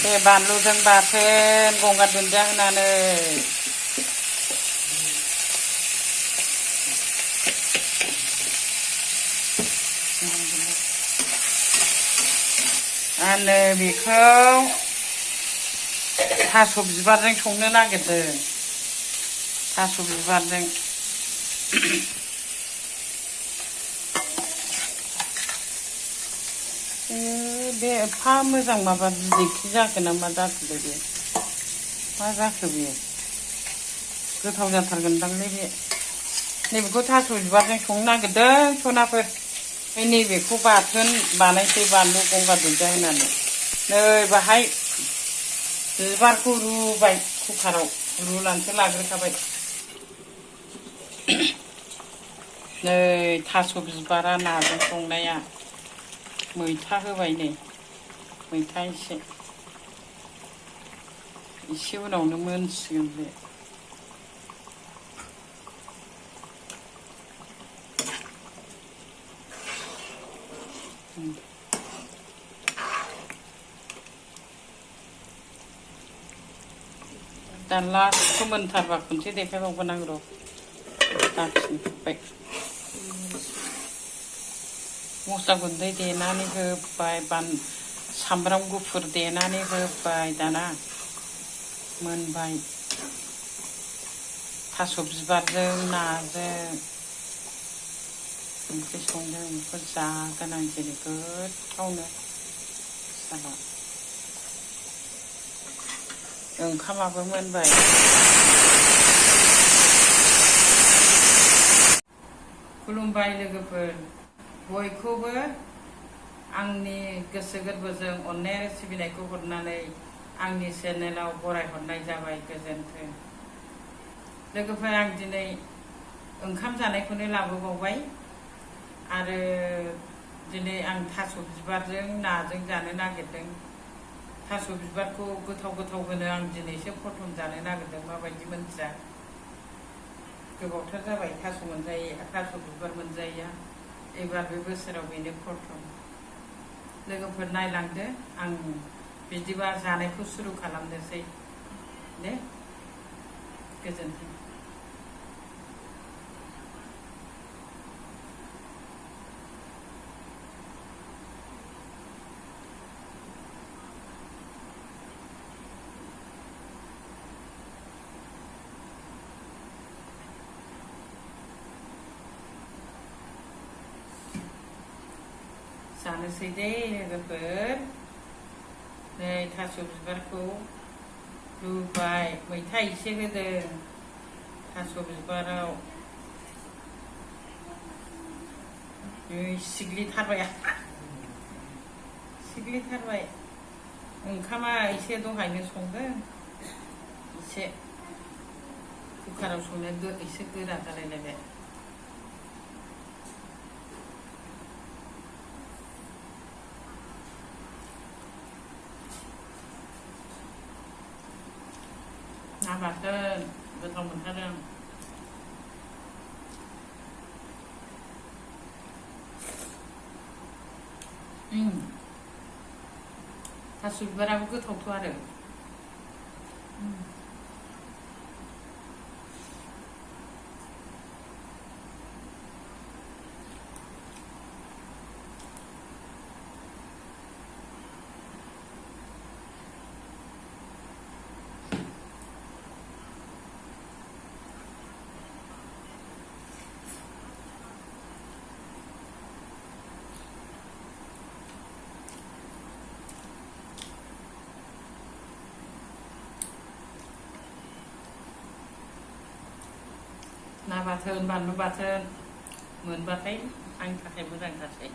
बे बानलुजों बाथोन गंगार दुन्दिया होनानै आङो बेखौ थास' बिबारजों संनो नागिरदों। थास' बिबारजों बे एफा मोजां माबा बिदैखि जाखो ना मा जाखो बे मा जाखो बेयो गोथाव जाथारगोनदांलै बे नैबेखौ थास' बिबारजों संनो नागिरदों सनाफोर ओमफ्राय नैबेखौ बाथोन बानायसै बानलु गंगार दुन्दिया होनानै नै बाहाय बिबारखौ रुबाय कुकाराव रुनानैसो लाग्रोखाबाय नै थास' बिबारा नाजों संनाया मैथा होबाय नै मैथा एसे उनावनो मोनसिगोन बे दा लास्टखौ मोनथारबा खनसे देखायबावगोन आं र' दाखिनिखौबाय मस्ला गुन्दै देनानै होबाय सामब्राम गुफुर देनानै होबाय दाना मोनबाय थास' बिबारजों नाजों ओंख्रि संदों बेखौ जागोन आं दिनै गोथावनो साला ओंखामाबो मोनबाय खुलुमबाय लोगोफोर बयखौबो आंनि गोसो गोरबोजों अननाय आरो सिबिनायखौ हरनानै आंनि चेनेलाव बरायहरनाय जाबाय गोजोन्थों लोगोफोर आं दिनै ओंखाम जानायखौनो लाबोबावबाय आरो दिनै आं थास' बिबारजों नाजों जानो नागिरदों थास' बिबारखौ गोथाव होनो आं दिनैसो प्रथम जानो नागिरदों माबायदि मोनथिया गोबावथार जाबाय थास' बिबार मोनजायैया एबार बे बोसोराव बेनो प्रथम लोगोफोर नायलांदो आं बिदिबा जानायखौ सुरु खालामनोसै दे गोजोन्थों जानोसै दे लोगोफोर नै थास' बिबारखौ रुबाय मैथा एसे होदों थास' बिबाराव सिग्लिथारबाय ओंखामा एसे दहायनो संदों एसे कुकाराव संनो एसे गोरा जालायलायबाय ना बाथोन गोथाव मोनथारदों थास' बिबाराबो गोथावथ' आरो ना बाथोन बानलु बाथोन मोनबाथाय आंनि थाखाय मोजांथारसै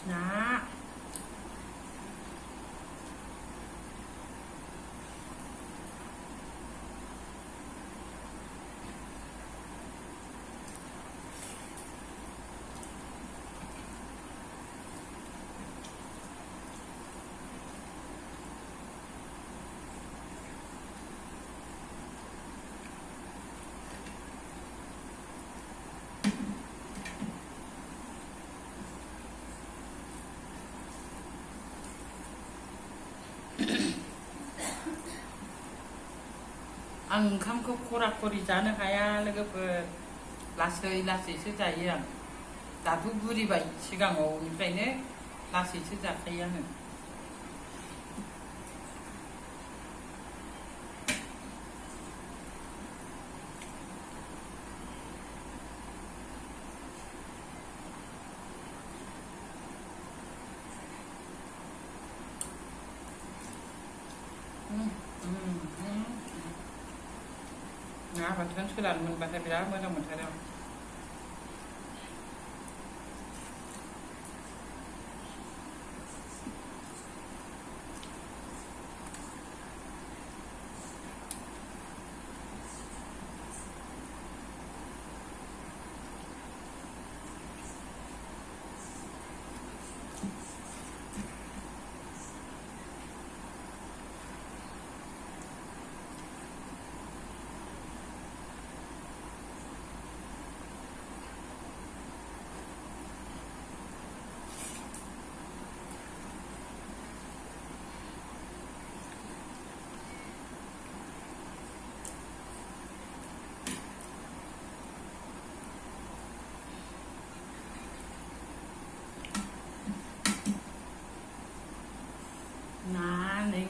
ना आं ओंखामखौ खरा खरि जानो हाया लोगोफोर लासै लासैसो जायो आं दाथ' बुरिबाय सिगाङावनिफ्रायनो लासैसो जाखायो आङो ना बाथोन सोलानो मोनबाथाय बिराद मोजां मोनथारो आं ना नै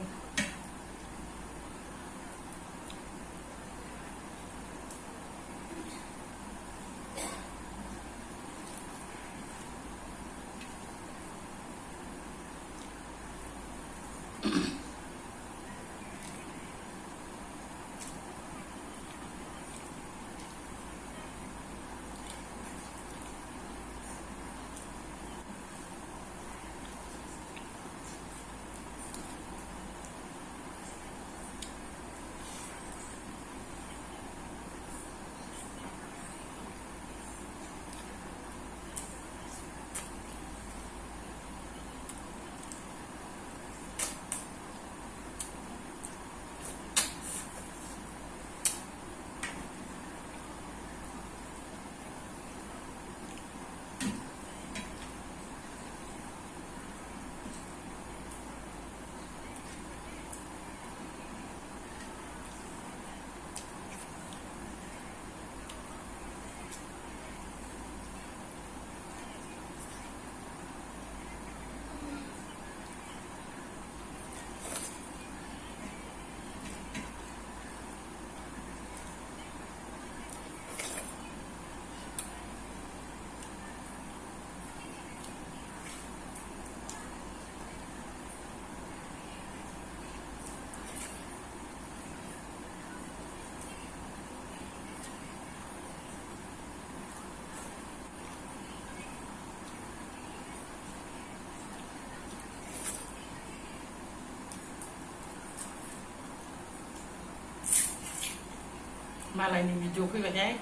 मालायनि भिडिअ फैबायहाय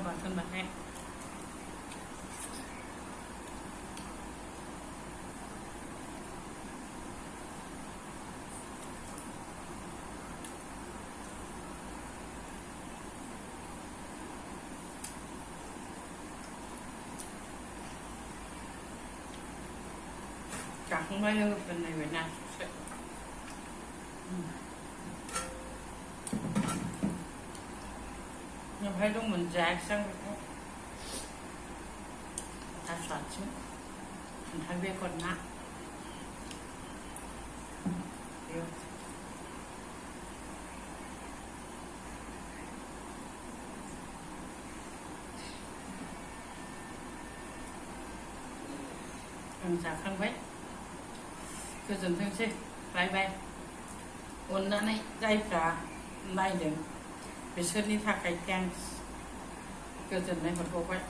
बाथोन बाहाय जाखांबाय लोगोफोर नायबाय ना ओमफ्राय दंमोन जायाखिसै आं बेखौ थास' आथिं खान्थाल बेगर ना आं जाखांबाय गोजोनथोंसै बाय बाय अननानै जायफ्रा नायदों बिसोरनि थाखाय थेंक्स गोजोननाय हरबावबाय